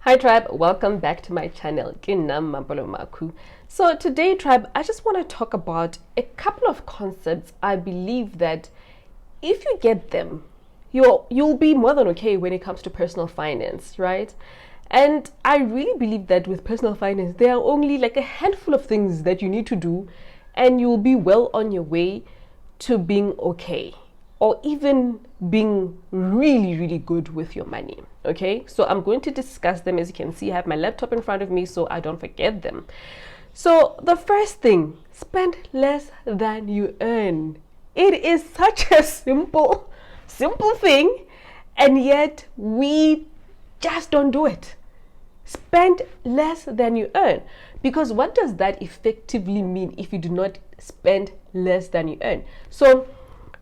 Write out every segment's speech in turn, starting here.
Hi tribe, welcome back to my channel. So today tribe, I just want to talk about a couple of concepts I believe that if you get them, you'll be more than okay when it comes to personal finance, right? And I really believe that with personal finance, there are only like a handful of things that you need to do and you'll be well on your way to being okay, or even being really, really good with your money. Okay, so I'm going to discuss them. As you can see, I have my laptop in front of me so I don't forget them. So the first thing, spend less than you earn. It is such a simple thing, and yet we just don't do it. Spend less than you earn. Because what does that effectively mean if you do not spend less than you earn? So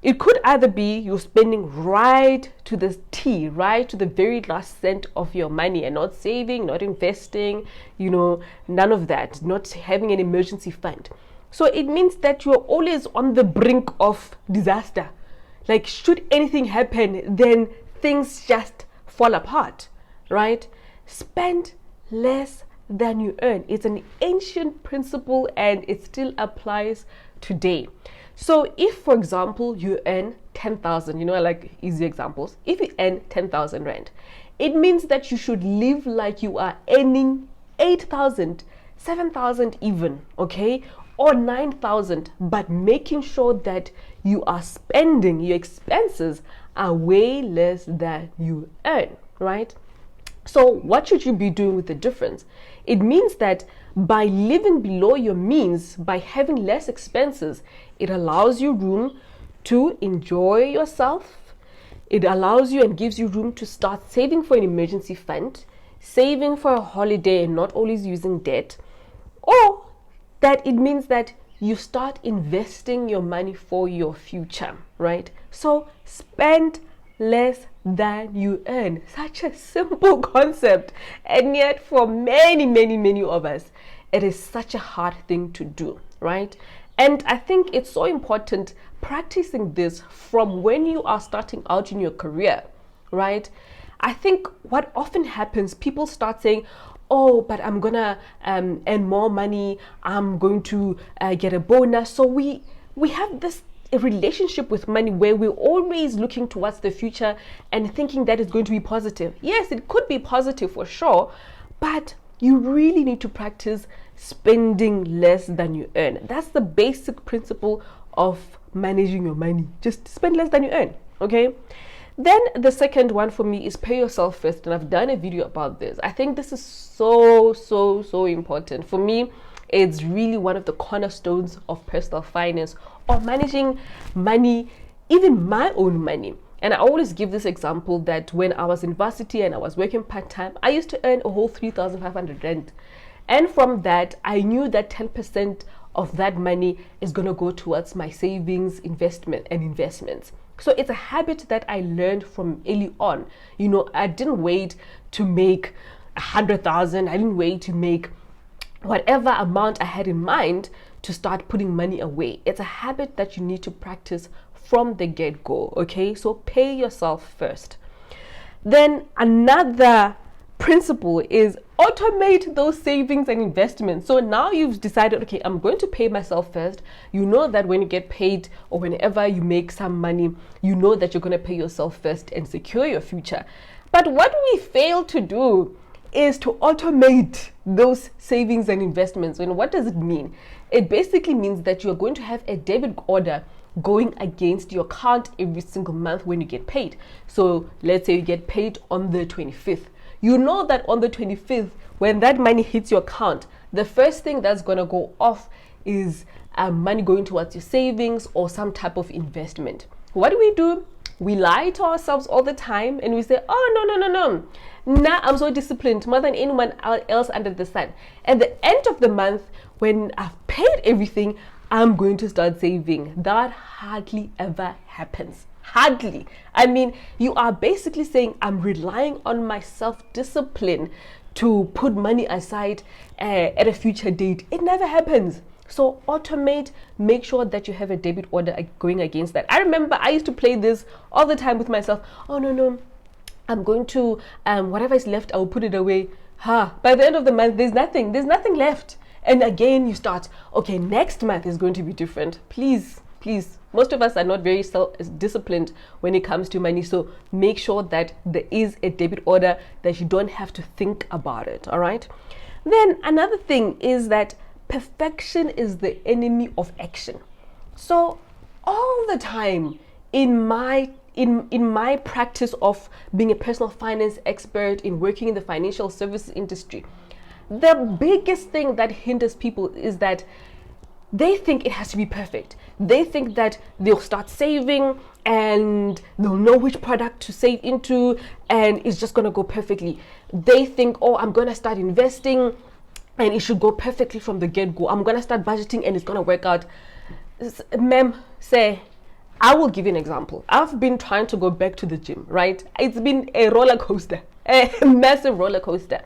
it could either be you're spending right to the T, right to the very last cent of your money, and not saving, not investing, none of that, not having an emergency fund. So it means that you're always on the brink of disaster. Like, should anything happen, then things just fall apart, right? Spend less than you earn. It's an ancient principle and it still applies today. So if, for example, you earn 10,000, I like easy examples. If you earn 10,000 rand, it means that you should live like you are earning 8,000, 7,000 even, okay? Or 9,000, but making sure that you are spending, your expenses are way less than you earn, right? So what should you be doing with the difference? It means that by living below your means, by having less expenses, it allows you room to enjoy yourself. It allows you and gives you room to start saving for an emergency fund, saving for a holiday and not always using debt. Or that it means that you start investing your money for your future, right? So spend less than you earn. Such a simple concept, and yet for many of us it is such a hard thing to do, right? And I think it's so important practicing this from when you are starting out in your career, right? I think what often happens, people start saying, oh, but I'm gonna earn more money, I'm going to get a bonus. So we have this a relationship with money where we're always looking towards the future and thinking that it's going to be positive. Yes, it could be positive for sure, but you really need to practice spending less than you earn. That's the basic principle of managing your money. Just spend less than you earn, okay? Then the second one for me is pay yourself first, and I've done a video about this. I think this is so important. For me, it's really one of the cornerstones of personal finance or managing money, even my own money. And I always give this example that when I was in varsity and I was working part-time, I used to earn a whole 3,500 rand. And from that, I knew that 10% of that money is going to go towards my savings, investments. So it's a habit that I learned from early on. I didn't wait to make 100,000. I didn't wait to make whatever amount I had in mind to start putting money away. It's a habit that you need to practice from the get-go, okay? So pay yourself first. Then another principle is automate those savings and investments. So now you've decided, okay, I'm going to pay myself first. You know that when you get paid or whenever you make some money, you know that you're going to pay yourself first and secure your future. But what we fail to do is to automate those savings and investments. And what does it mean? It basically means that you're going to have a debit order going against your account every single month when you get paid. So let's say you get paid on the 25th. You know that on the 25th, when that money hits your account, the first thing that's going to go off is money going towards your savings or some type of investment. What do? We lie to ourselves all the time and we say, oh, no. Nah, I'm so disciplined, more than anyone else under the sun. At the end of the month, when I've paid everything, I'm going to start saving. That hardly ever happens. Hardly. I mean, you are basically saying, I'm relying on my self-discipline to put money aside at a future date. It never happens. So automate, make sure that you have a debit order going against that. I remember I used to play this all the time with myself. Oh, no, I'm going to, whatever is left, I'll put it away. By the end of the month, there's nothing left. And again, you start, okay, next month is going to be different. Please, please. Most of us are not very disciplined when it comes to money. So make sure that there is a debit order, that you don't have to think about it. All right. Then another thing is that perfection is the enemy of action. So all the time in my practice of being a personal finance expert, in working in the financial services industry, the biggest thing that hinders people is that they think it has to be perfect. They think that they'll start saving and they'll know which product to save into and it's just going to go perfectly. They think, oh, I'm going to start investing and it should go perfectly from the get-go. I'm going to start budgeting and it's going to work out. Ma'am, say, I will give you an example. I've been trying to go back to the gym, right? It's been a roller coaster, a massive roller coaster.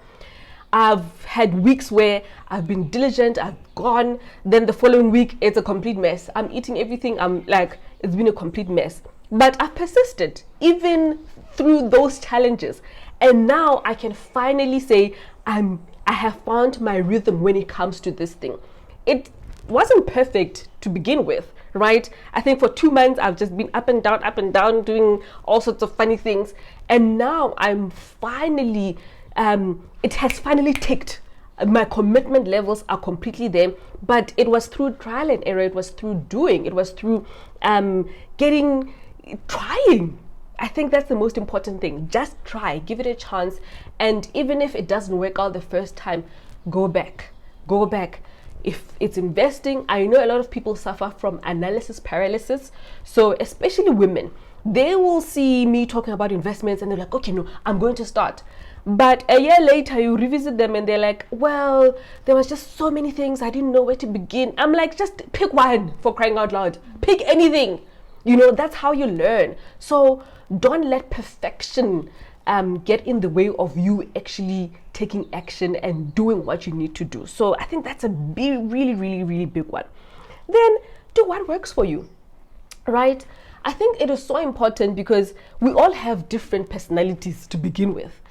I've had weeks where I've been diligent, I've gone, then the following week, it's a complete mess. I'm eating everything, I'm like, it's been a complete mess. But I've persisted, even through those challenges. And now I can finally say, I have found my rhythm when it comes to this thing. It wasn't perfect to begin with, right? I think for 2 months, I've just been up and down, doing all sorts of funny things. And now I'm finally, it has finally ticked. My commitment levels are completely there, but it was through trial and error. It was through doing. It was through trying. I think that's the most important thing. Just try, give it a chance. And even if it doesn't work out the first time, go back. If it's investing, I know a lot of people suffer from analysis paralysis. So especially women, they will see me talking about investments and they're like, okay, no, I'm going to start. But a year later, you revisit them and they're like, well, there was just so many things. I didn't know where to begin. I'm like, just pick one, for crying out loud. Pick anything. That's how you learn. So don't let perfection get in the way of you actually taking action and doing what you need to do. So I think that's a really, really, really big one. Then do what works for you, right? I think it is so important because we all have different personalities to begin with.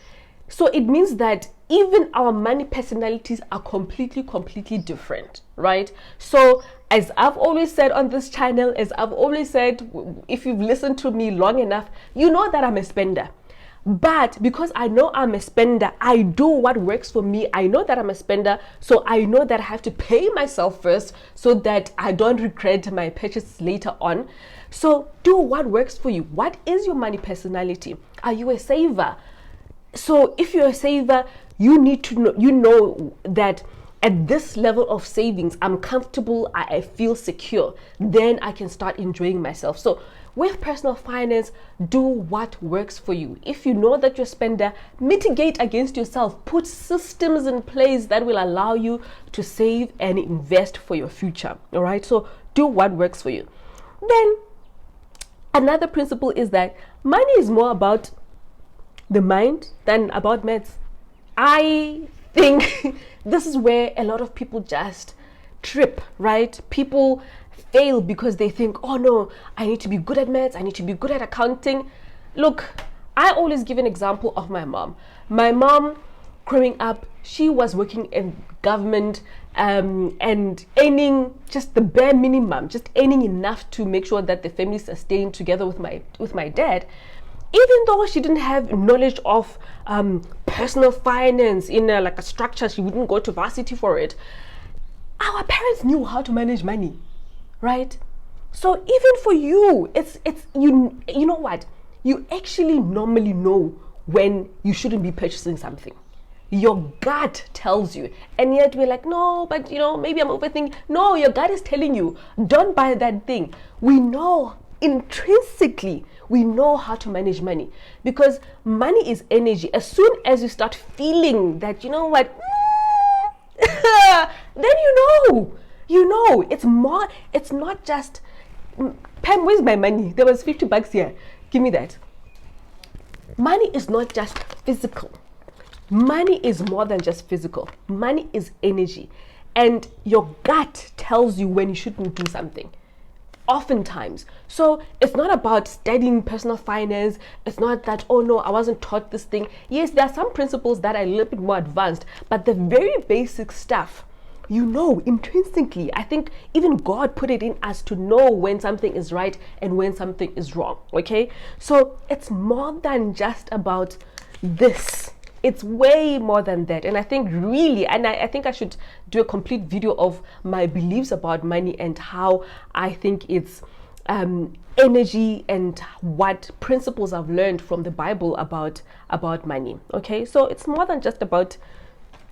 So it means that even our money personalities are completely different, right? So as I've always said on this channel, as I've always said, if you've listened to me long enough, you know that I'm a spender. But because I know I'm a spender, I do what works for me. I know that I'm a spender, so I know that I have to pay myself first so that I don't regret my purchases later on. So do what works for you. What is your money personality? Are you a saver? So if you're a saver, you need to know that at this level of savings, I'm comfortable, I feel secure, then I can start enjoying myself. So with personal finance, do what works for you. If you know that you're a spender, mitigate against yourself. Put systems in place that will allow you to save and invest for your future. All right, so do what works for you. Then another principle is that money is more about the mind than about maths. I think this is where a lot of people just trip, right? People fail because they think, oh no, I need to be good at maths, I need to be good at accounting. Look, I always give an example of my mom. My mom, growing up, she was working in government and earning just the bare minimum, just earning enough to make sure that the family sustained together with my dad. Even though she didn't have knowledge of personal finance in like a structure, she wouldn't go to varsity for it. Our parents knew how to manage money, right? So even for you, it's you know what? You actually normally know when you shouldn't be purchasing something. Your gut tells you, and yet we're like, no, but maybe I'm overthinking. No, your gut is telling you, don't buy that thing. We know intrinsically, we know how to manage money because money is energy. As soon as you start feeling that, then it's more. It's not just, Pam, where's my money? There was $50 here. Give me that. Money is not just physical. Money is more than just physical. Money is energy. And your gut tells you when you shouldn't do something. oftentimes. So it's not about studying personal finance. It's not that, oh no, I wasn't taught this thing. Yes, there are some principles that are a little bit more advanced, but the very basic stuff, you know, intrinsically. I think even God put it in us to know when something is right and when something is wrong. Okay, so it's more than just about this. It's way more than that. And I think really, and I think I should do a complete video of my beliefs about money and how I think it's energy and what principles I've learned from the Bible about money. Okay, so it's more than just about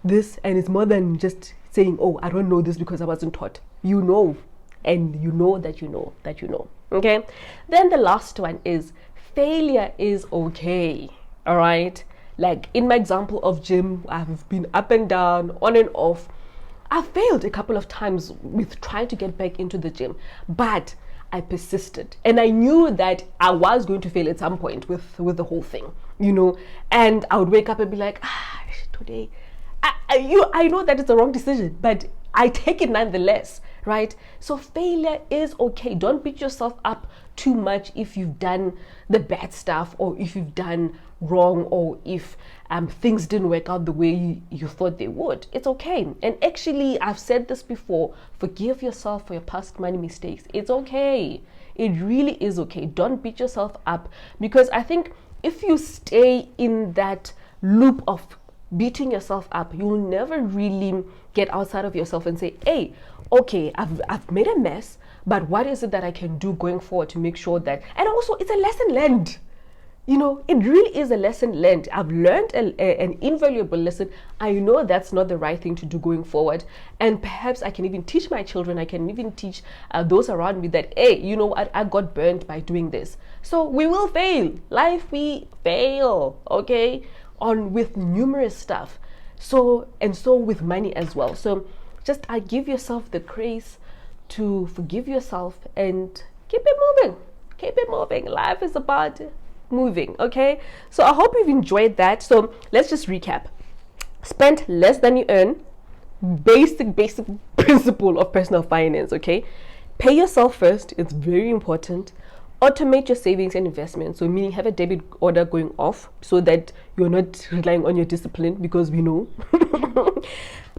this, and it's more than just saying, oh, I don't know this because I wasn't taught. You know, and you know that you know that you know. Okay, then the last one is failure is okay. All right, like in my example of gym, I've been up and down, on and off. I failed a couple of times with trying to get back into the gym, but I persisted, and I knew that I was going to fail at some point with the whole thing, you know. And I would wake up and be like, today, I know that it's a wrong decision, but I take it nonetheless, right? So failure is okay. Don't beat yourself up too much if you've done the bad stuff, or if you've done wrong, or if things didn't work out the way you thought they would. It's okay. And actually, I've said this before, forgive yourself for your past money mistakes. It's okay. It really is okay. Don't beat yourself up, because I think if you stay in that loop of beating yourself up, you'll never really get outside of yourself and say, hey, okay, I've made a mess, but what is it that I can do going forward to make sure that, and also it's a lesson learned. You know, it really is a lesson learned. I've learned an invaluable lesson. I know that's not the right thing to do going forward. And perhaps I can even teach my children, I can even teach those around me that, hey, you know what, I got burnt by doing this. So we will fail. Life, we fail, okay, on with numerous stuff. So with money as well. So just give yourself the grace to forgive yourself and keep it moving. Keep it moving. Life is about moving. Okay, so I hope you've enjoyed that. So let's just recap. Spend less than you earn. Basic principle of personal finance. Okay, pay yourself first. It's very important. Automate your savings and investments. So meaning have a debit order going off so that you're not relying on your discipline, because we know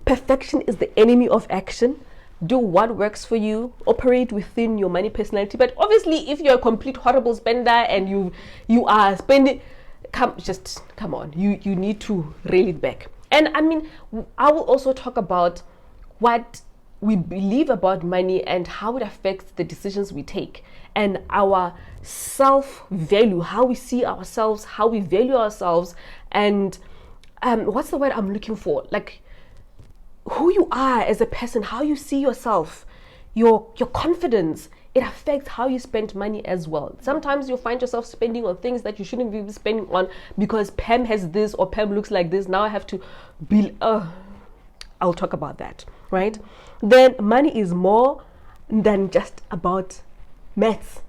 perfection is the enemy of action. Do what works for you. Operate within your money personality. But obviously, if you're a complete horrible spender and you are spending, come on. You need to reel it back. And I mean, I will also talk about what we believe about money and how it affects the decisions we take, and our self-value, how we see ourselves, how we value ourselves, and what's the word I'm looking for? Like, who you are as a person, how you see yourself, your confidence. It affects how you spend money as well. Sometimes you'll find yourself spending on things that you shouldn't be spending on because Pam has this or Pam looks like this. Now I have to be, I'll talk about that, right? Then money is more than just about maths.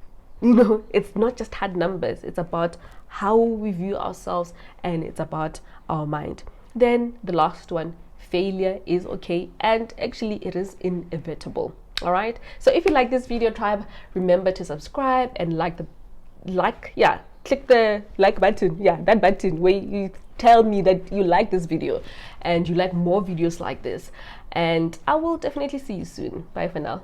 You know, it's not just hard numbers. It's about how we view ourselves, and it's about our mind. Then the last one, failure is okay, and actually it is inevitable. All right, so if you like this video, tribe, remember to subscribe and click the like button, that button where you tell me that you like this video and you like more videos like this, and I will definitely see you soon. Bye for now.